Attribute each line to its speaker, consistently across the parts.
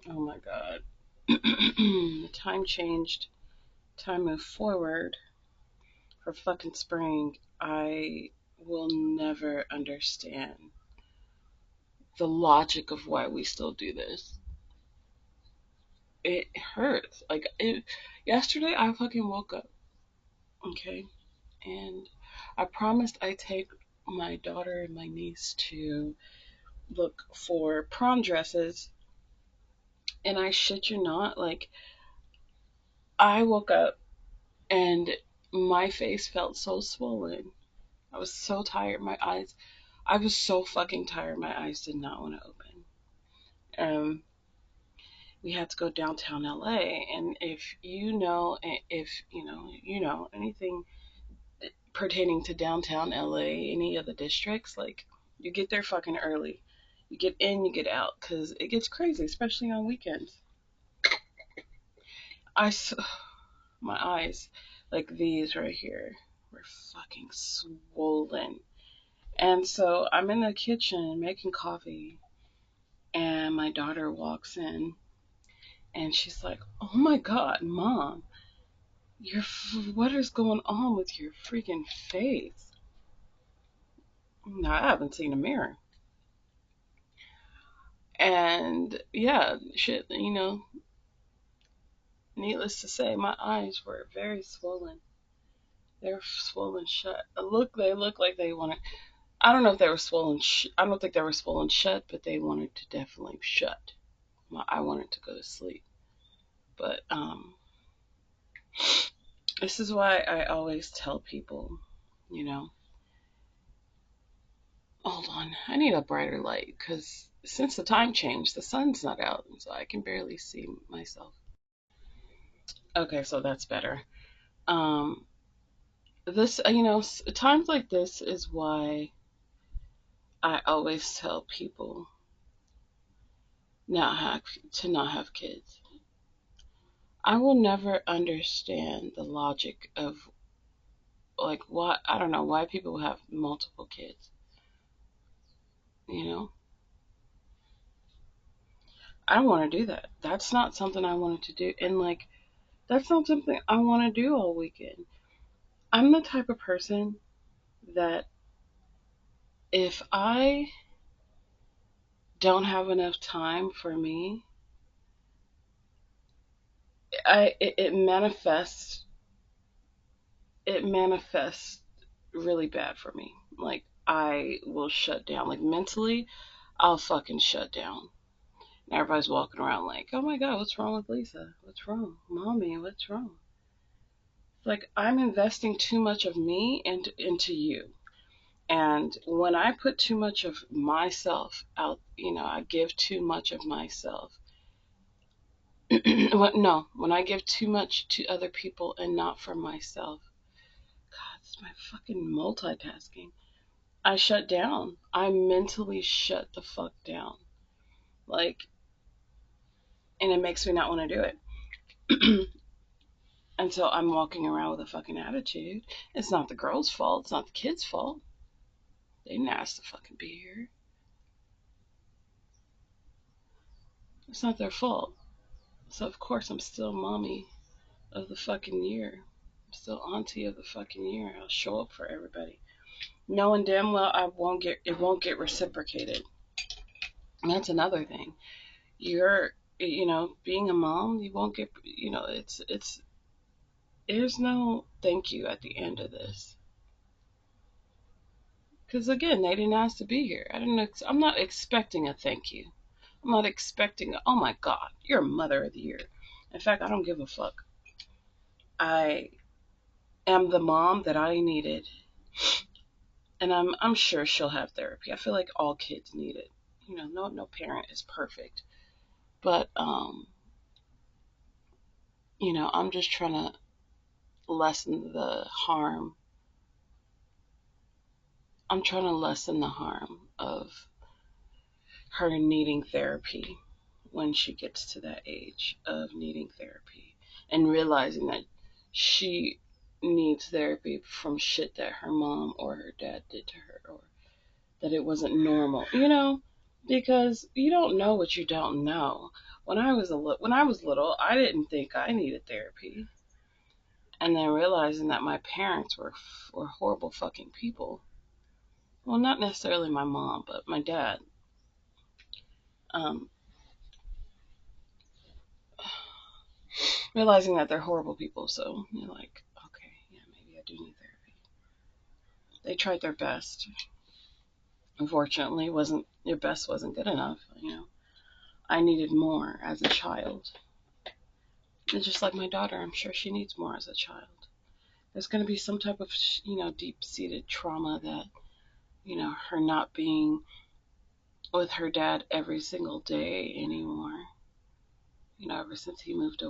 Speaker 1: Oh my god. The time changed. Time moved forward for fucking spring. I will never understand the logic of why we still do this. It hurts. Yesterday I fucking woke up, okay? And I promised I'd take my daughter and my niece to look for prom dresses. And I shit you not, I woke up and my face felt so swollen. I was so tired. I was so fucking tired. My eyes did not want to open. Um, we had to go downtown LA, and if you know anything pertaining to downtown LA, any of the districts, you get there fucking early. You get in, you get out, cause it gets crazy, especially on weekends. I, my eyes, like these right here, were fucking swollen. And so I'm in the kitchen making coffee, and my daughter walks in, and she's like, "Oh my God, Mom, what is going on with your freaking face?" Now, I haven't seen a mirror. And yeah, shit, needless to say, my eyes were very swollen. They were swollen shut. They look like they wanted. I don't know if they were swollen. I don't think they were swollen shut, but they wanted to definitely shut. I wanted to go to sleep, but this is why I always tell people, you know, hold on, I need a brighter light because since the time changed, the sun's not out, so I can barely see myself. Okay, so that's better. Um, times like this is why I always tell people not have not have kids. I will never understand the logic of why I don't know why people have multiple kids. You know, I don't want to do that. That's not something I wanted to do, and that's not something I want to do all weekend. I'm the type of person that if I don't have enough time for me, it manifests. It manifests really bad for me. Like I will shut down. Like mentally, I'll fucking shut down. And everybody's walking around like, "Oh my God, what's wrong with Lisa? What's wrong, Mommy? What's wrong?" It's like I'm investing too much of me into you. And when I put too much of myself out, I give too much of myself. No, when I give too much to other people and not for myself, God, it's my fucking multitasking. I shut down. I mentally shut the fuck down. Like, and it makes me not want to do it. And so I'm walking around with a fucking attitude. It's not the girl's fault. It's not the kid's fault. They didn't ask to fucking be here. It's not their fault. So of course I'm still mommy of the fucking year. I'm still auntie of the fucking year. I'll show up for everybody, knowing damn well it won't get reciprocated. And that's another thing. Being a mom, you won't get, there's no thank you at the end of this. Because again, they didn't ask to be here. I'm not expecting a thank you. I'm not expecting, oh my God, you're mother of the year. In fact, I don't give a fuck. I am the mom that I needed, and I'm sure she'll have therapy. I feel like all kids need it. No parent is perfect, but I'm just trying to lessen the harm. I'm trying to lessen the harm of her needing therapy when she gets to that age of needing therapy and realizing that she needs therapy from shit that her mom or her dad did to her or that it wasn't normal. because you don't know what you don't know. When I was little, I didn't think I needed therapy, and then realizing that my parents were horrible fucking people. Well, not necessarily my mom, but my dad. Um, Realizing that they're horrible people, so you're like, okay, yeah, maybe I do need therapy. They tried their best. Unfortunately, wasn't your best wasn't good enough. I needed more as a child. And just like my daughter, I'm sure she needs more as a child. There's going to be some type of, deep-seated trauma that, her not being with her dad every single day anymore. Ever since he moved,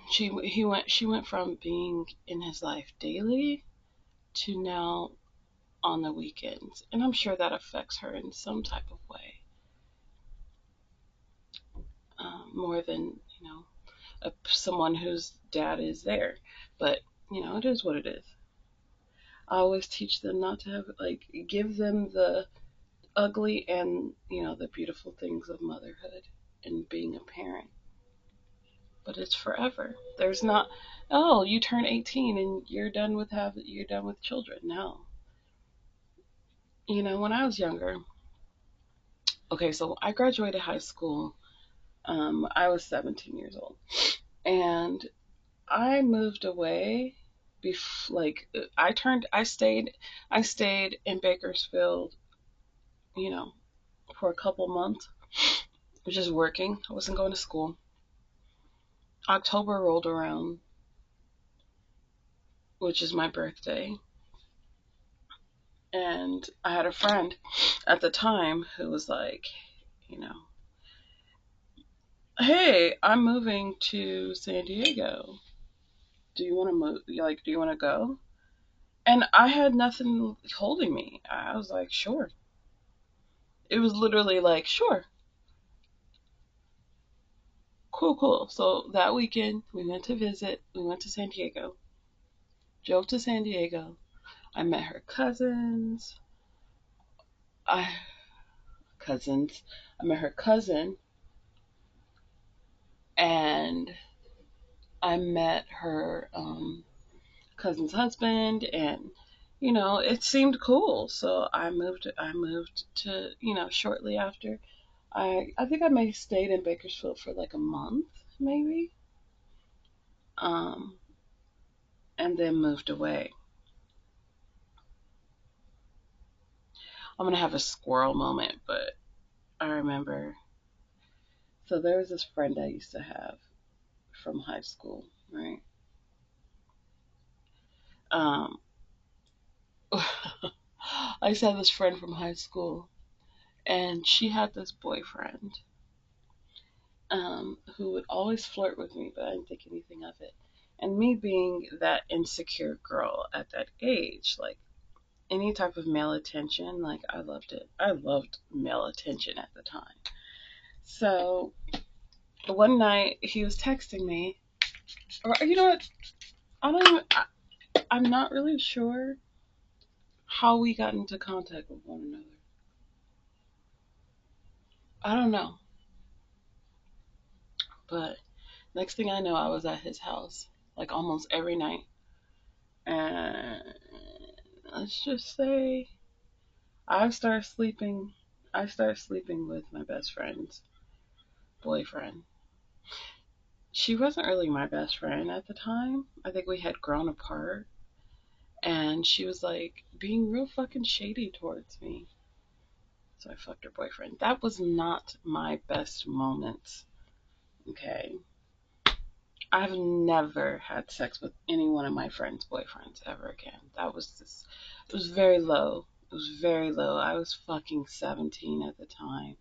Speaker 1: she went from being in his life daily to now on the weekends, and I'm sure that affects her in some type of way, more than someone whose dad is there. But it is what it is. I always teach them not to have give them the ugly and the beautiful things of motherhood and being a parent. But it's forever. There's not, oh, you turn 18 and you're done with children. No. When I was younger, okay, so I graduated high school. I was 17 years old, and I moved away. I stayed in Bakersfield, you know, for a couple months, just working. I wasn't going to school. October rolled around, which is my birthday, and I had a friend at the time who was like, you know, hey, I'm moving to San Diego. Do you want to move? Do you want to go? And I had nothing holding me. I was like, sure. It was literally like, sure, cool, cool. So that weekend, we went to visit. We went to San Diego. Drove to San Diego. I met her cousins. I cousins. I met her cousin, and I met her cousin's husband, and it seemed cool. So I moved to shortly after. I think I may have stayed in Bakersfield for like a month, maybe, um, and then moved away. I'm gonna have a squirrel moment, but I remember. So there was this friend I used to have from high school, right? Um, I used to have this friend from high school, and she had this boyfriend who would always flirt with me, but I didn't think anything of it. And me being that insecure girl at that age, like any type of male attention, like I loved it. I loved male attention at the time. So one night he was texting me, or you know what? I don't even. I'm not really sure how we got into contact with one another. I don't know, but next thing I know, I was at his house like almost every night, and let's just say I started sleeping. I started sleeping with my best friend's boyfriend. She wasn't really my best friend at the time. I think we had grown apart, and she was like being real fucking shady towards me. So I fucked her boyfriend. That was not my best moments. Okay. I've never had sex with any one of my friends' boyfriends ever again. It was very low. It was very low. I was fucking 17 at the time.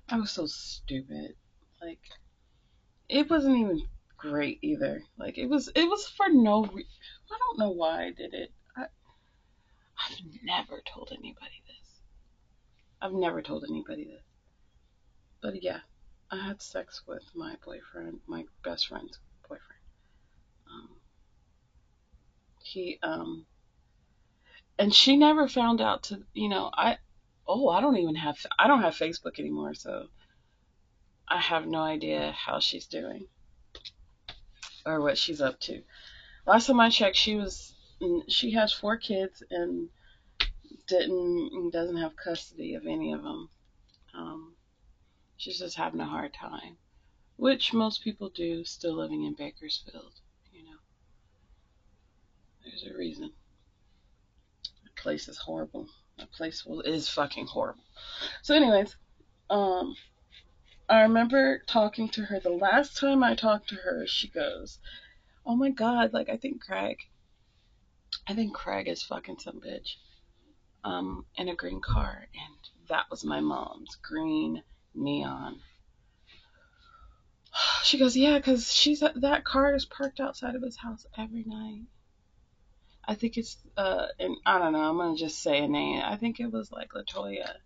Speaker 1: I was so stupid. Like, it wasn't even great either. Like, it was for no reason. I don't know why I did it. I've never told anybody this. I've never told anybody this. But yeah, I had sex with my boyfriend, my best friend's boyfriend. Um, he And she never found out to, I don't have Facebook anymore, so I have no idea how she's doing or what she's up to. Last time I checked, she has 4 kids and doesn't have custody of any of them. Um, she's just having a hard time, which most people do, still living in Bakersfield. You know, there's a reason. The place is horrible. The place is fucking horrible. So, anyways, um, I remember talking to her. The last time I talked to her, she goes, "Oh my god, like I think Craig is fucking some bitch." In a green car, and that was my mom's green neon. She goes, "Yeah, because that car is parked outside of his house every night." I think it's and I don't know. I'm gonna just say a name. I think it was like Latoya.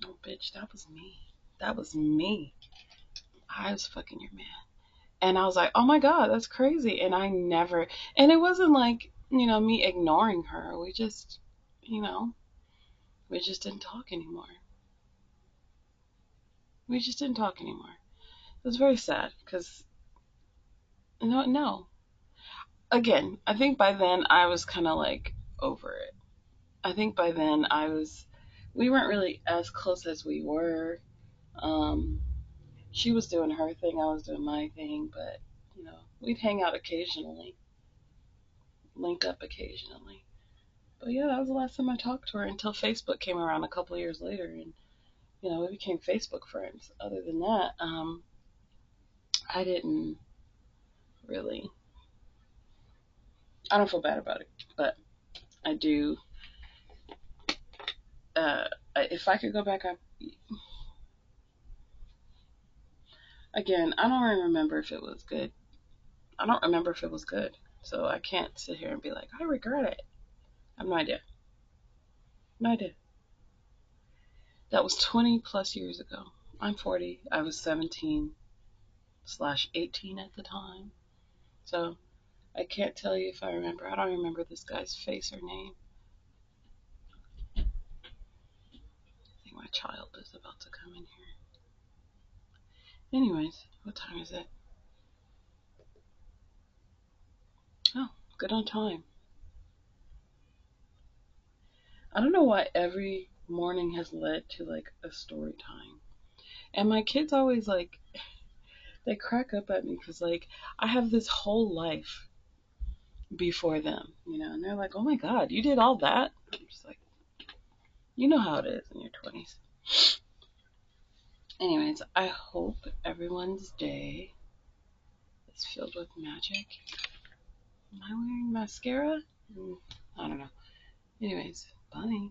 Speaker 1: No, bitch, that was me. That was me. I was fucking your man. And I was like, "Oh my god, that's crazy." And I never. And it wasn't like me ignoring her. You know, we just didn't talk anymore. We just didn't talk anymore. It was very sad because no. Again, I think by then I was kind of like over it. I think by then we weren't really as close as we were. Um, she was doing her thing, I was doing my thing, but we'd hang out occasionally, link up occasionally. But yeah, that was the last time I talked to her until Facebook came around a couple of years later, and we became Facebook friends. Other than that, I didn't really. I don't feel bad about it, but I do. Uh, if I could go back, again, I don't even remember if it was good. I don't remember if it was good. So I can't sit here and be like, I regret it. I have no idea. No idea. That was 20 plus years ago. I'm 40. I was 17/18 at the time. So I can't tell you if I remember. I don't remember this guy's face or name. I think my child is about to come in here. Anyways, what time is it? Oh, good on time. I don't know why every morning has led to like a story time. And my kids always like, they crack up at me because like I have this whole life before them, and they're like, "Oh my god, you did all that?" I'm just like, you know how it is in your 20s. Anyways, I hope everyone's day is filled with magic. Am I wearing mascara? I don't know. Anyways, bye.